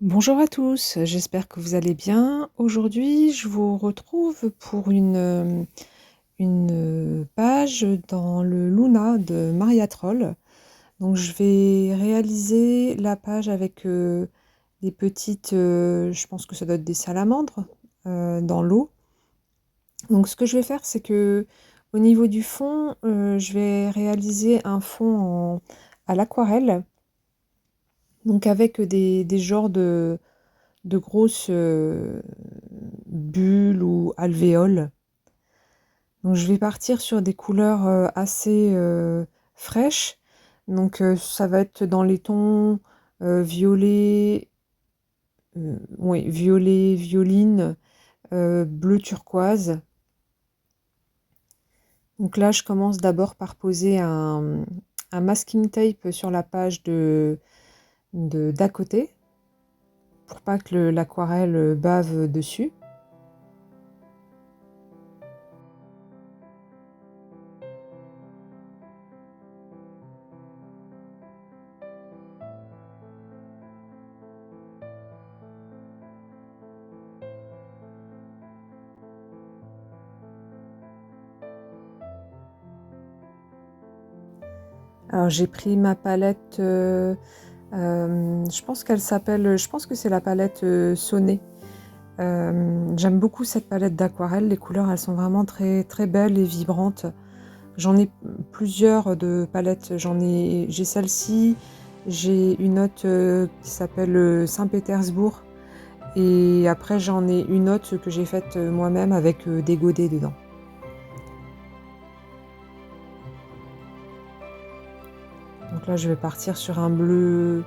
Bonjour à tous, j'espère que vous allez bien. Aujourd'hui, je vous retrouve pour une page dans le Luna de Maria Troll. Donc je vais réaliser la page avec des petites, je pense que ça doit être des salamandres dans l'eau. Donc ce que je vais faire, c'est que au niveau du fond, je vais réaliser un fond à l'aquarelle, donc avec des genres de grosses bulles ou alvéoles. Donc je vais partir sur des couleurs assez fraîches. Donc ça va être dans les tons violet, oui, violet, violine, bleu turquoise. Donc là, je commence d'abord par poser un masking tape sur la page d'à côté, pour pas que l'aquarelle bave dessus. Alors j'ai pris ma palette, je pense qu'elle s'appelle, je pense que c'est la palette Sonnet. J'aime beaucoup cette palette d'aquarelle, les couleurs elles sont vraiment très, très belles et vibrantes. J'en ai plusieurs de palettes, j'ai celle-ci, j'ai une autre qui s'appelle Saint-Pétersbourg et après j'en ai une autre que j'ai faite moi-même avec des godets dedans. Donc là je vais partir sur un bleu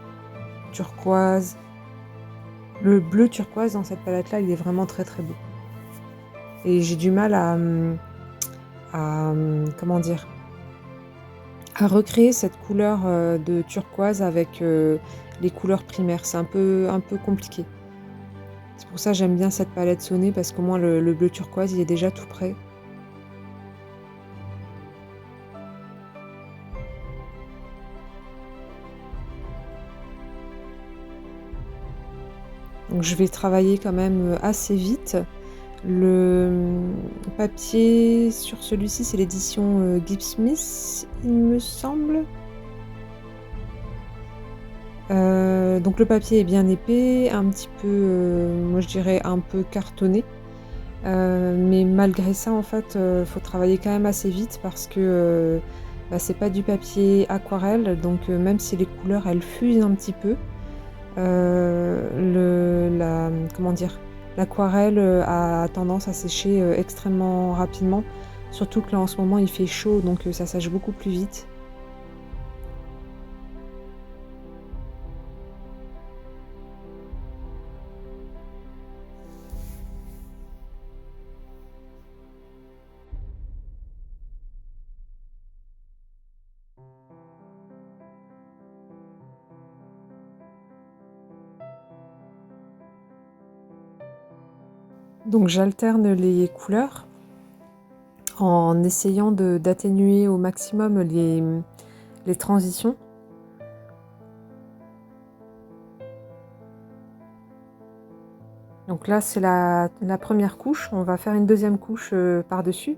turquoise. Le bleu turquoise dans cette palette-là, il est vraiment très très beau. Et j'ai du mal comment dire, à recréer cette couleur de turquoise avec les couleurs primaires. C'est un peu compliqué. C'est pour ça que j'aime bien cette palette Sonnet parce qu'au moins le bleu turquoise, il est déjà tout prêt. Donc je vais travailler quand même assez vite. Le papier sur celui-ci, c'est l'édition Gibbs Smith, il me semble. Donc le papier est bien épais, un petit peu, moi je dirais un peu cartonné. Mais malgré ça, en fait, faut travailler quand même assez vite parce que bah, c'est pas du papier aquarelle, donc même si les couleurs elles fusent un petit peu, comment dire, l'aquarelle a tendance à sécher extrêmement rapidement. Surtout que là en ce moment il fait chaud, donc ça sèche beaucoup plus vite. Donc j'alterne les couleurs en essayant d'atténuer au maximum les transitions. Donc là, c'est la première couche. On va faire une deuxième couche par-dessus.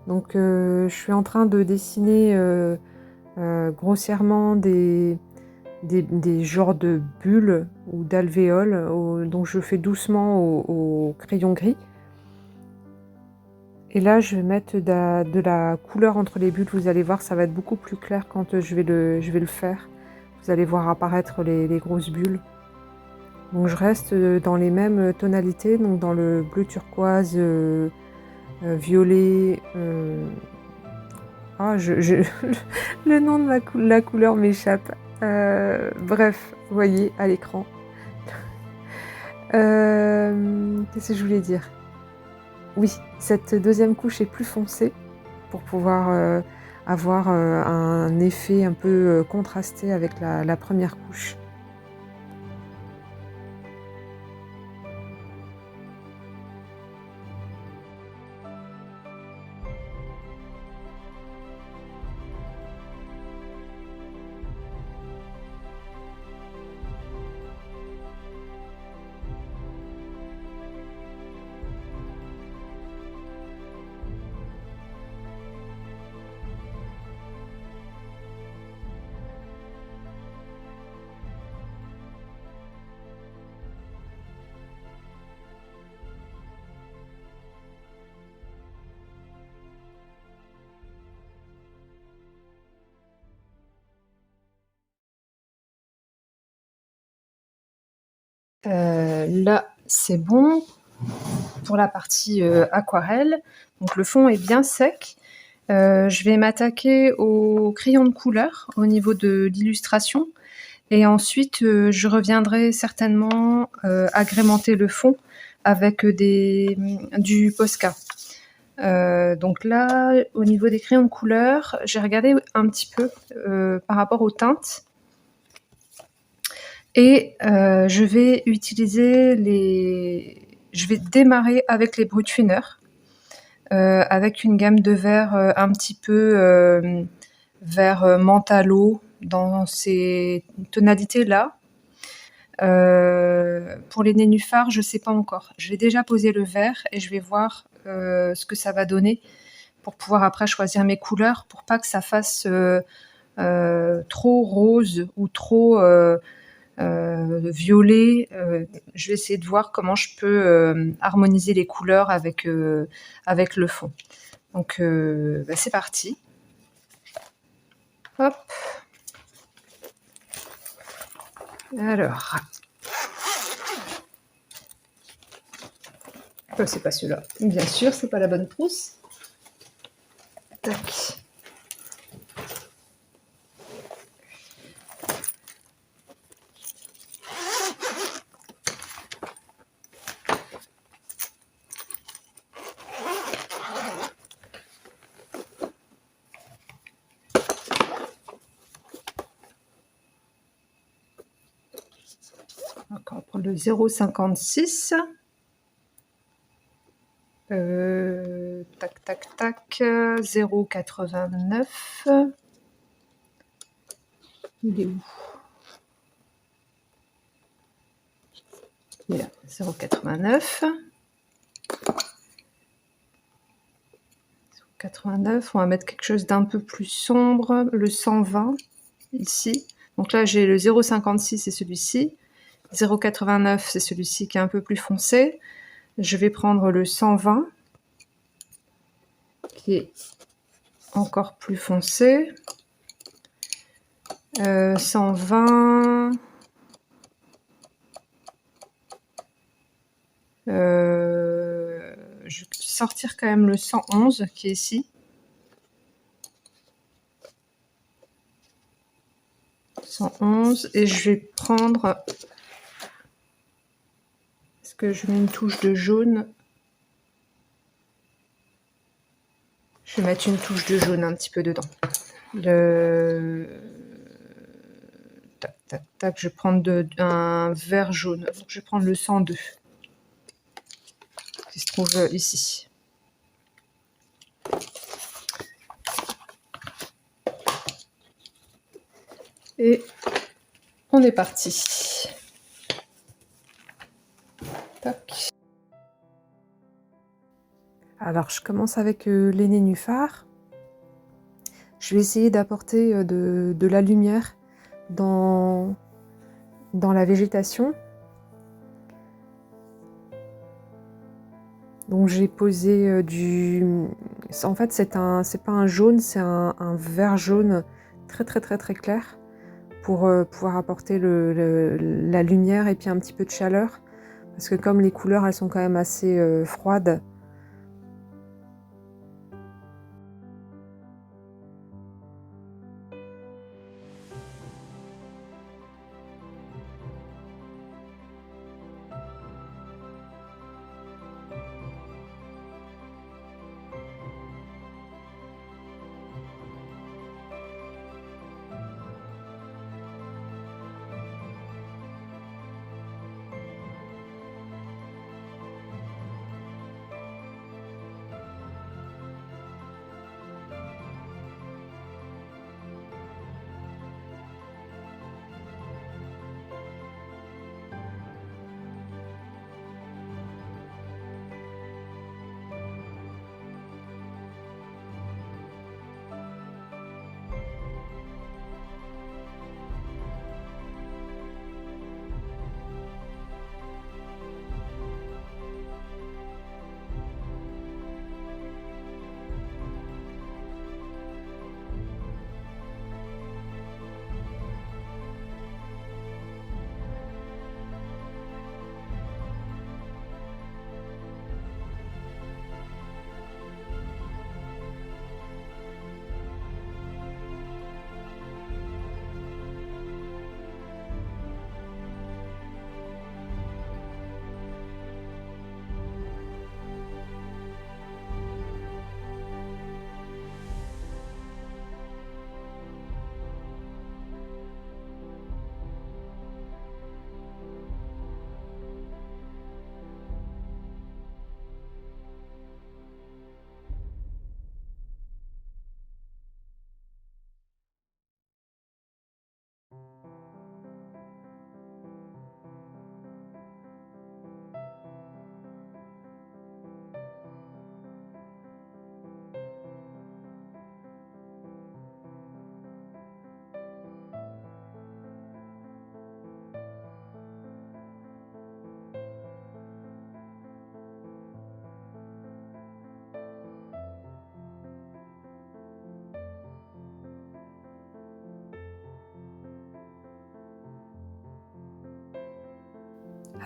Donc je suis en train de dessiner grossièrement des genres de bulles ou d'alvéoles. Donc je fais doucement au crayon gris. Et là, je vais mettre de la couleur entre les bulles. Vous allez voir, ça va être beaucoup plus clair quand je vais le faire. Vous allez voir apparaître les grosses bulles. Donc je reste dans les mêmes tonalités, donc dans le bleu turquoise, violet. Ah, le nom de la couleur m'échappe. Bref, vous voyez à l'écran. Qu'est-ce que je voulais dire? Oui, cette deuxième couche est plus foncée pour pouvoir avoir un effet un peu contrasté avec la première couche. Là, c'est bon pour la partie aquarelle. Donc le fond est bien sec. Je vais m'attaquer au crayon de couleur au niveau de l'illustration. Et ensuite, je reviendrai certainement agrémenter le fond avec du Posca. Donc là, au niveau des crayons de couleur, j'ai regardé un petit peu par rapport aux teintes. Et je vais démarrer avec les Brutfiner, avec une gamme de verts un petit peu vert mentalo dans ces tonalités-là. Pour les nénuphars, je sais pas encore. Je vais déjà poser le vert et je vais voir ce que ça va donner pour pouvoir après choisir mes couleurs pour pas que ça fasse trop rose ou trop violet. Je vais essayer de voir comment je peux harmoniser les couleurs avec le fond. Donc c'est parti. Hop. Alors. C'est pas celui-là. Bien sûr, c'est pas la bonne trousse. Tac. Donc, on va prendre le 0,56. Tac, tac, tac. 0,89. Il est où? Il est là. 0,89. 89, on va mettre quelque chose d'un peu plus sombre, le 120 ici. Donc là j'ai le 0,56, c'est celui-ci. 0,89, c'est celui-ci qui est un peu plus foncé. Je vais prendre le 120 qui est encore plus foncé. 120. Je vais sortir quand même le 111 qui est ici. 111 et je vais prendre. Est-ce que je mets une touche de jaune? Je vais mettre une touche de jaune un petit peu dedans. Tac, tac, tac. Je vais prendre un vert jaune. Donc, je vais prendre le 102 qui se trouve ici. Et on est parti. Tac. Alors, je commence avec les nénuphars. Je vais essayer d'apporter de la lumière dans la végétation. Donc j'ai posé En fait, c'est pas un jaune, c'est un vert jaune très très très très clair pour pouvoir apporter la lumière et puis un petit peu de chaleur. Parce que comme les couleurs, elles sont quand même assez froides.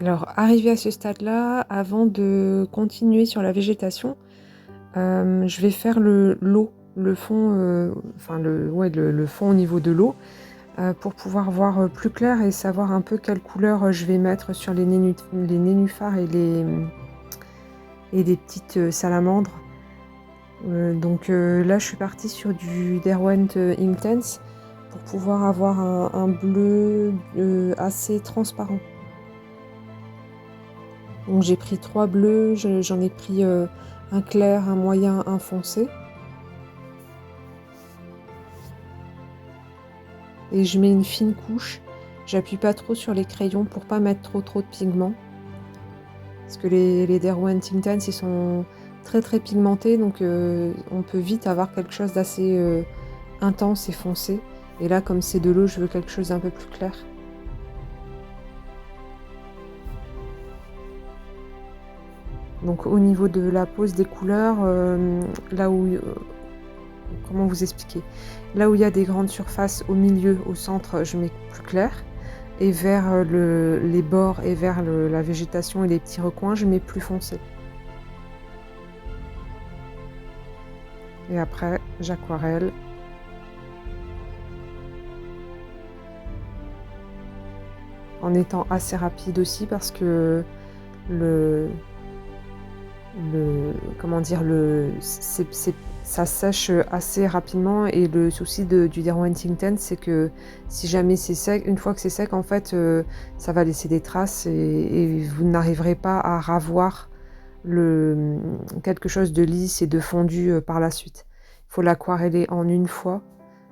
Alors, arrivé à ce stade-là, avant de continuer sur la végétation, je vais faire l'eau, le fond, enfin ouais, le fond au niveau de l'eau, pour pouvoir voir plus clair et savoir un peu quelle couleur je vais mettre sur les nénuphars et les petites salamandres. Donc là, je suis partie sur du Derwent Intense pour pouvoir avoir un bleu assez transparent. Donc j'ai pris 3 bleus, j'en ai pris un clair, un moyen, un foncé. Et je mets une fine couche. J'appuie pas trop sur les crayons pour pas mettre trop de pigments. Parce que les Derwent Intense, ils sont très pigmentés, donc on peut vite avoir quelque chose d'assez intense et foncé. Et là, comme c'est de l'eau, je veux quelque chose d'un peu plus clair. Donc au niveau de la pose des couleurs, là où... comment vous expliquer? Là où il y a des grandes surfaces au milieu, au centre, je mets plus clair. Et vers les bords et vers la végétation et les petits recoins, je mets plus foncé. Et après, j'aquarelle. En étant assez rapide aussi parce que le comment dire, ça sèche assez rapidement et le souci du Derwent Intense, c'est que si jamais c'est sec, une fois que c'est sec, en fait, ça va laisser des traces et vous n'arriverez pas à ravoir quelque chose de lisse et de fondu par la suite. Il faut l'aquareller en une fois,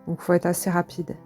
donc il faut être assez rapide.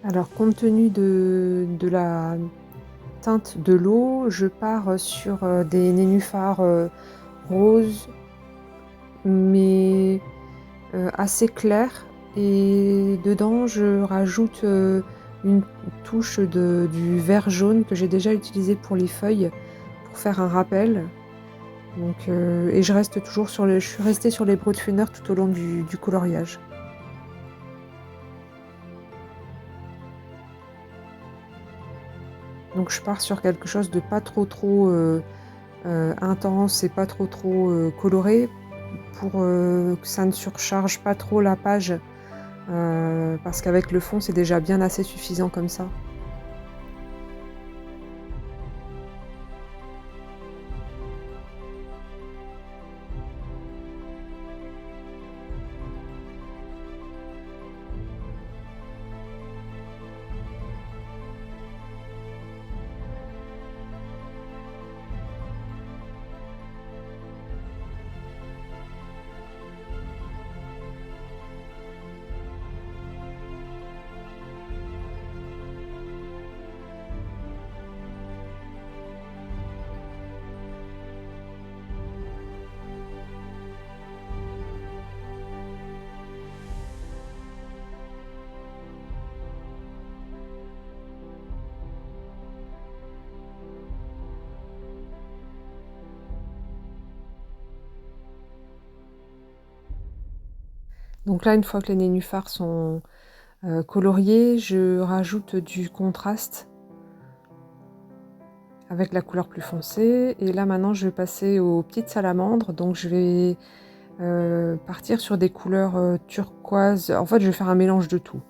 Alors, compte tenu de la teinte de l'eau, je pars sur des nénuphars roses, mais assez clairs. Et dedans, je rajoute une touche du vert jaune que j'ai déjà utilisé pour les feuilles, pour faire un rappel. Donc, et je suis restée sur les broadfunner tout au long du coloriage. Donc je pars sur quelque chose de pas trop intense et pas trop coloré pour que ça ne surcharge pas trop la page parce qu'avec le fond c'est déjà bien assez suffisant comme ça. Donc là, une fois que les nénuphars sont coloriés, je rajoute du contraste avec la couleur plus foncée. Et là maintenant, je vais passer aux petites salamandres. Donc je vais partir sur des couleurs turquoise. En fait, je vais faire un mélange de tout.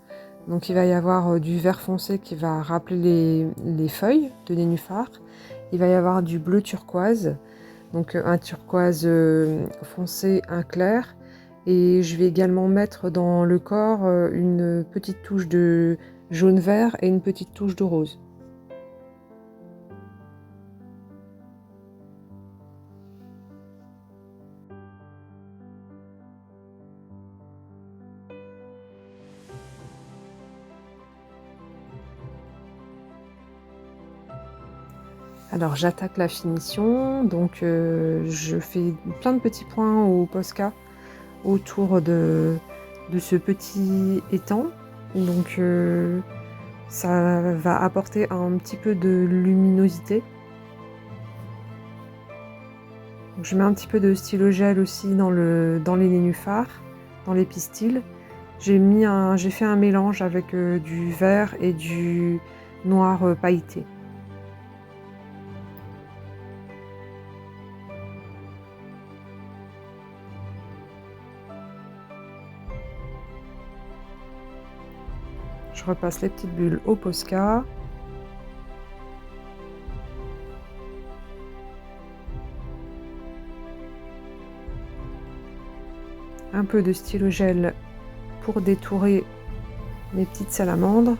Donc il va y avoir du vert foncé qui va rappeler les feuilles de nénuphar. Il va y avoir du bleu turquoise, donc un turquoise foncé, un clair. Et je vais également mettre dans le corps une petite touche de jaune-vert et une petite touche de rose. Alors j'attaque la finition, donc je fais plein de petits points au Posca autour de ce petit étang. Donc ça va apporter un petit peu de luminosité. Donc, je mets un petit peu de stylo gel aussi dans les nénuphars, dans les pistils. J'ai fait un mélange avec du vert et du noir pailleté. Je repasse les petites bulles au Posca. Un peu de stylo gel pour détourer mes petites salamandres.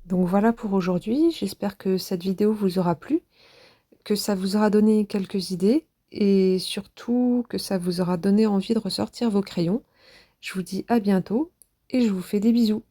Donc voilà pour aujourd'hui, j'espère que cette vidéo vous aura plu, que ça vous aura donné quelques idées et surtout que ça vous aura donné envie de ressortir vos crayons. Je vous dis à bientôt et je vous fais des bisous.